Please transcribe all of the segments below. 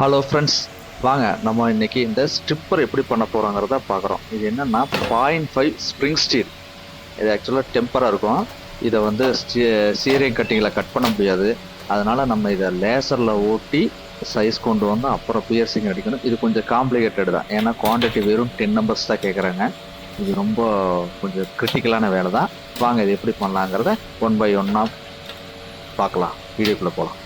Hello friends, வாங்க நம்ம இன்னைக்கு இந்த ஸ்ட்ரிப்பர் எப்படி பண்ண போகிறோங்கிறத பார்க்குறோம். இது என்னென்னா 0.5 ஸ்ப்ரிங் ஸ்டீல். இது ஆக்சுவலாக டெம்பராக இருக்கும். இதை வந்து சீரியங் கட்டிங்கில் கட் பண்ண முடியாது. அதனால் நம்ம இதை லேசரில் ஓட்டி சைஸ் கொண்டு வந்து அப்புறம் பியர்சிங் அடிக்கணும். இது கொஞ்சம் காம்ப்ளிகேட்டட் தான், ஏன்னா குவான்டிட்டி வெறும் 10 நம்பர்ஸ் தான் கேட்குறாங்க. இது ரொம்ப கொஞ்சம் கிரிட்டிக்கலான வேலை தான். வாங்க இது எப்படி பண்ணலாங்கிறத ஒன் பை ஒன்னாக பார்க்கலாம். வீடியோக்குள்ளே போகலாம்.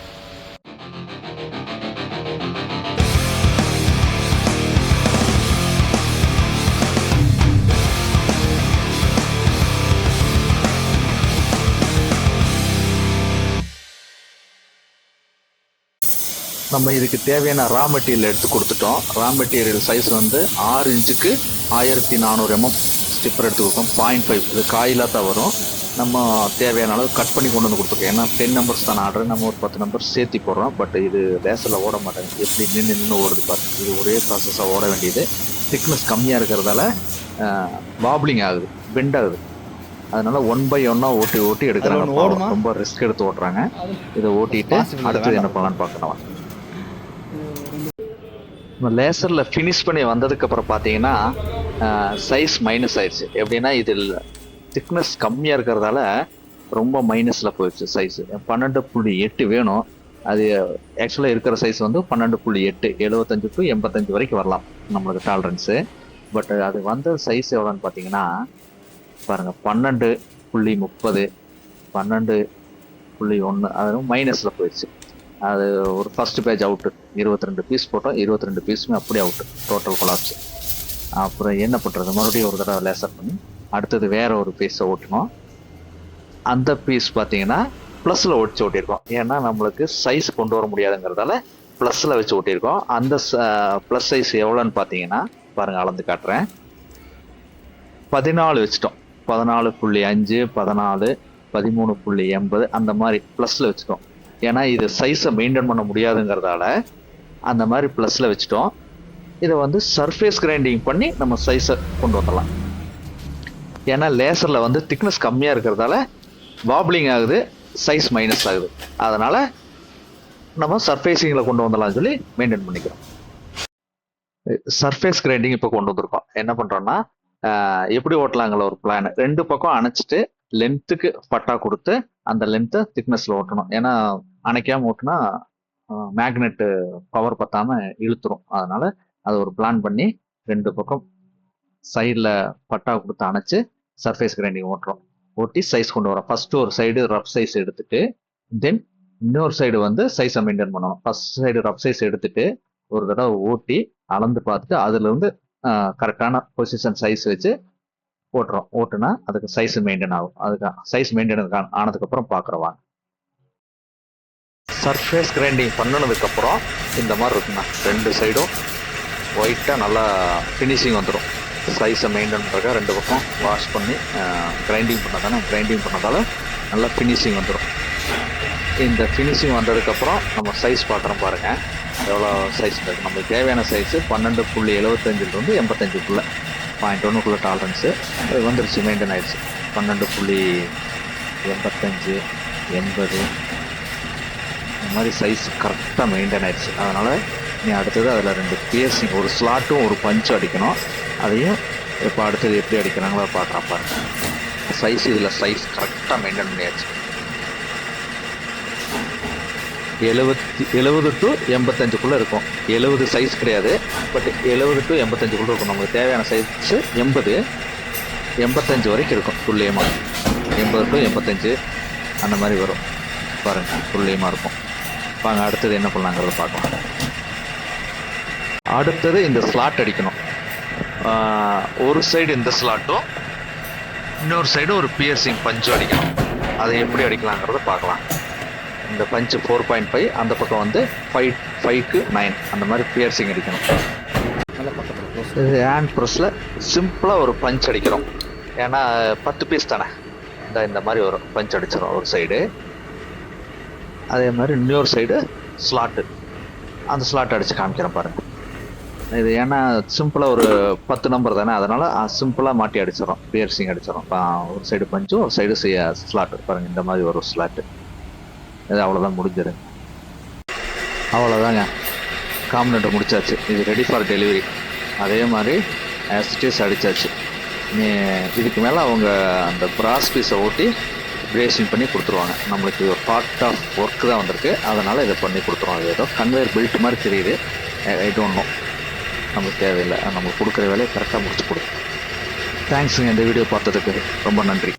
நம்ம இதுக்கு தேவையான ரா மெட்டீரியல் எடுத்து கொடுத்துட்டோம். ரா மெட்டீரியல் சைஸ் வந்து 6 இன்ச்சுக்கு 1400 mm ஸ்டிப்பர் எடுத்து கொடுத்தோம். 0.5 இது காயிலாக தான் வரும். நம்ம தேவையான அளவு கட் பண்ணி கொண்டு வந்து கொடுத்துருக்கோம். ஏன்னா 10 நம்பர்ஸ் தான் ஆர்டர், நம்ம ஒரு 10 நம்பர் சேர்த்தி போடுறோம். பட் இது லேசரில் ஓட மாட்டாங்க. எப்படி நின்று ஓடுது பாருங்க. இது ஒரே ப்ராசஸாக ஓட வேண்டியது. திக்னஸ் கம்மியாக இருக்கிறதால வாப்ளிங் ஆகுது, பெண்ட் ஆகுது. அதனால 1 by 1 ஓட்டி எடுக்கிறாங்க. ரொம்ப ரிஸ்க் எடுத்து ஓட்டுறாங்க. இதை ஓட்டிட்டு அடுத்தது என்ன பண்ணலான்னு பார்க்கலாம். லேசரில் ஃபினிஷ் பண்ணி வந்ததுக்கப்புறம் பார்த்தீங்கன்னா சைஸ் மைனஸ் ஆயிடுச்சு. எப்படின்னா இதில் திக்னஸ் கம்மியாக இருக்கிறதால ரொம்ப மைனஸில் போயிடுச்சு சைஸு. 12.8 வேணும். அது ஆக்சுவலாக இருக்கிற சைஸ் வந்து 12.8, 75 to 85 வரைக்கும் வரலாம் நம்மளுக்கு டாலரன்ஸு. பட் அது வந்த சைஸ் எவ்வளோன்னு பார்த்தீங்கன்னா பாருங்கள், 12.30, 12.1, அது மைனஸில் போயிடுச்சு. அது ஒரு ஃபர்ஸ்ட் பேஜ் அவுட்டு. 22 பீஸ் போட்டோம், 22 பீஸுமே அப்படியே அவுட்டு, டோட்டல் கொலாப்ஸ். அப்புறம் என்ன பண்ணுறது, மறுபடியும் ஒரு தடவை லேசர் பண்ணி அடுத்தது வேற ஒரு பீஸை ஓட்டணும். அந்த பீஸ் பார்த்தீங்கன்னா ப்ளஸில் ஓட்டியிருக்கோம். ஏன்னா நம்மளுக்கு சைஸ் கொண்டு வர முடியாதுங்கிறதால ப்ளஸில் வச்சு ஓட்டியிருக்கோம். அந்த ப்ளஸ் சைஸ் எவ்வளோன்னு பார்த்தீங்கன்னா பாருங்கள், அளந்து காட்டுறேன். 14 வச்சுட்டோம். 14.5, 14, 13.80 அந்த மாதிரி ப்ளஸில் வச்சுட்டோம். ஏன்னா இது சைஸை மெயின்டைன் பண்ண முடியாதுங்கிறதால அந்த மாதிரி ப்ளஸில் வச்சுட்டோம். இதை வந்து சர்ஃபேஸ் கிரைண்டிங் பண்ணி நம்ம சைஸை கொண்டு வந்துடலாம். ஏன்னா லேசரில் வந்து திக்னஸ் கம்மியாக இருக்கிறதால வாப்ளிங் ஆகுது, சைஸ் மைனஸ் ஆகுது. அதனால் நம்ம சர்ஃபேஸிங்கில் கொண்டு வந்துடலாம்னு சொல்லி மெயின்டைன் பண்ணிக்கிறோம். சர்ஃபேஸ் கிரைண்டிங் இப்போ கொண்டு வந்திருக்கோம். என்ன பண்ணுறோன்னா எப்படி ஓட்டலாங்கிற ஒரு பிளான். 2 பக்கம் அணைச்சிட்டு லென்த்துக்கு பட்டா கொடுத்து அந்த லென்த்தை திக்னஸில் ஓட்டணும். ஏன்னா அணைக்காமல் ஓட்டுனா மேக்னெட்டு பவர் பத்தாமல் இழுத்துரும். அதனால அது ஒரு பிளான் பண்ணி 2 பக்கம் சைடில் பட்டா கொடுத்து அணைச்சு சர்ஃபேஸ் கிரைண்டிங் ஓட்டுறோம். ஓட்டி சைஸ் கொண்டு வரோம். ஃபர்ஸ்ட் ஒரு சைடு ரஃப் சைஸ் எடுத்துட்டு தென் இன்னொரு சைடு வந்து சைஸை மெயின்டைன் பண்ணணும். ஃபர்ஸ்ட் சைடு ரஃப் சைஸ் எடுத்துட்டு ஒரு தடவை ஓட்டி அளந்து பார்த்துட்டு அதுல இருந்து கரெக்டான பொசிஷன் சைஸ் வச்சு ஓட்டுறோம். ஓட்டுனா அதுக்கு சைஸ் மெயின்டைன் ஆகும். அதுக்கு சைஸ் மெயின்டைன் ஆனதுக்கப்புறம் பார்க்குறவாங்க. சர்ஃபேஸ் கிரைண்டிங் பண்ணினதுக்கப்புறம் இந்த மாதிரி இருக்குண்ணா, 2 சைடும் ஒயிட்டாக நல்லா ஃபினிஷிங் வந்துடும். சைஸை மெயின்டைன் பண்ணுறதுக்காக 2 பக்கம் வாஷ் பண்ணி கிரைண்டிங் பண்ணதால நல்லா ஃபினிஷிங் வந்துடும். இந்த ஃபினிஷிங் வந்ததுக்கப்புறம் நம்ம சைஸ் பார்க்குறோம் பாருங்கள், எவ்வளோ சைஸ் இருக்குது. நம்மளுக்கு தேவையான சைஸு 12.75 85 0.1 டாலரன்ஸு அது வந்துருச்சு, மெயின்டைன் ஆயிடுச்சு. 12.85, 80 இந்த மாதிரி சைஸ் கரெக்டாக மெயின்டைன் ஆயிடுச்சு. அதனால் நீ அடுத்தது அதில் 2 பியர்சிங், ஒரு ஸ்லாட்டும் ஒரு பஞ்சும் அடிக்கணும். அதையும் இப்போ அடுத்தது எப்படி அடிக்கிறாங்களோ பார்க்குறேன் பாருங்க. சைஸ் இதில் சைஸ் கரெக்டாக மெயின்டைன் பண்ணியாச்சு. 70 to 85 இருக்கும். 70 சைஸ் கிடையாது, பட் 70 to 85 இருக்கும். நமக்கு தேவையான சைஸு 80, 85 வரைக்கும் இருக்கும் துல்லியமாக. 80 to 85 அந்த மாதிரி வரும் பாருங்கள், துல்லியமாக இருக்கும். வாங்க அடுத்தது என்ன பண்ணலாங்கிறத பார்க்கலாம். அடுத்தது இந்த ஸ்லாட் அடிக்கணும். ஒரு சைடு இந்த ஸ்லாட்டும் இன்னொரு சைடு ஒரு பியர்சிங் பஞ்சும் அடிக்கணும். அதை எப்படி அடிக்கலாங்கிறத பார்க்கலாம். இந்த பஞ்சு 4.5, அந்த பக்கம் வந்து 5 to 9 அந்த மாதிரி பியர்சிங் அடிக்கணும். ஹேண்ட் ப்ரெஸ்ஸில் சிம்பிளாக ஒரு பஞ்ச் அடிக்கிறோம். ஏன்னா 10 பீஸ் தானே, இந்த மாதிரி ஒரு பஞ்ச் அடிச்சிடும் ஒரு சைடு. அதே மாதிரி இன்னொரு சைடு ஸ்லாட்டு, அந்த ஸ்லாட் அடித்து காமிக்கிறேன் பாருங்கள். இது ஏன்னா சிம்பிளாக ஒரு 10 நம்பர் தானே, அதனால் சிம்பிளாக மாட்டி அடிச்சிடறோம், பியர்சிங் அடிச்சிடறோம். ஒரு சைடு பஞ்சும் ஒரு சைடு ஸ்லாட்டு பாருங்கள், இந்த மாதிரி ஒரு ஸ்லாட்டு. இது அவ்வளோதான், முடிஞ்சிடும். அவ்வளோதாங்க. காம்பனண்ட்டை முடிச்சாச்சு. இது ரெடி ஃபார் டெலிவரி. அதே மாதிரி ஆஸ்டிஸ் அடிச்சாச்சு. நீ இதுக்கு மேலே அவங்க அந்த பிராஸ் பீஸை ஓட்டி பிரேசிங் பண்ணி கொடுத்துருவாங்க. நம்மளுக்கு ஒரு பார்ட் ஆஃப் ஒர்க் தான் வந்திருக்கு, அதனால் இதை பண்ணி கொடுத்துருவாங்க. ஏதோ கன்வேயர் பெல்ட் மாதிரி தெரியுது, ஐ டோன்ட் நோ, நமக்கு தேவையில்லை. நம்மளுக்கு கொடுக்குற வேலையை கரெக்டாக முடிச்சு கொடுக்கும். தேங்க்ஸுங்க, இந்த வீடியோ பார்த்ததுக்கு ரொம்ப நன்றி.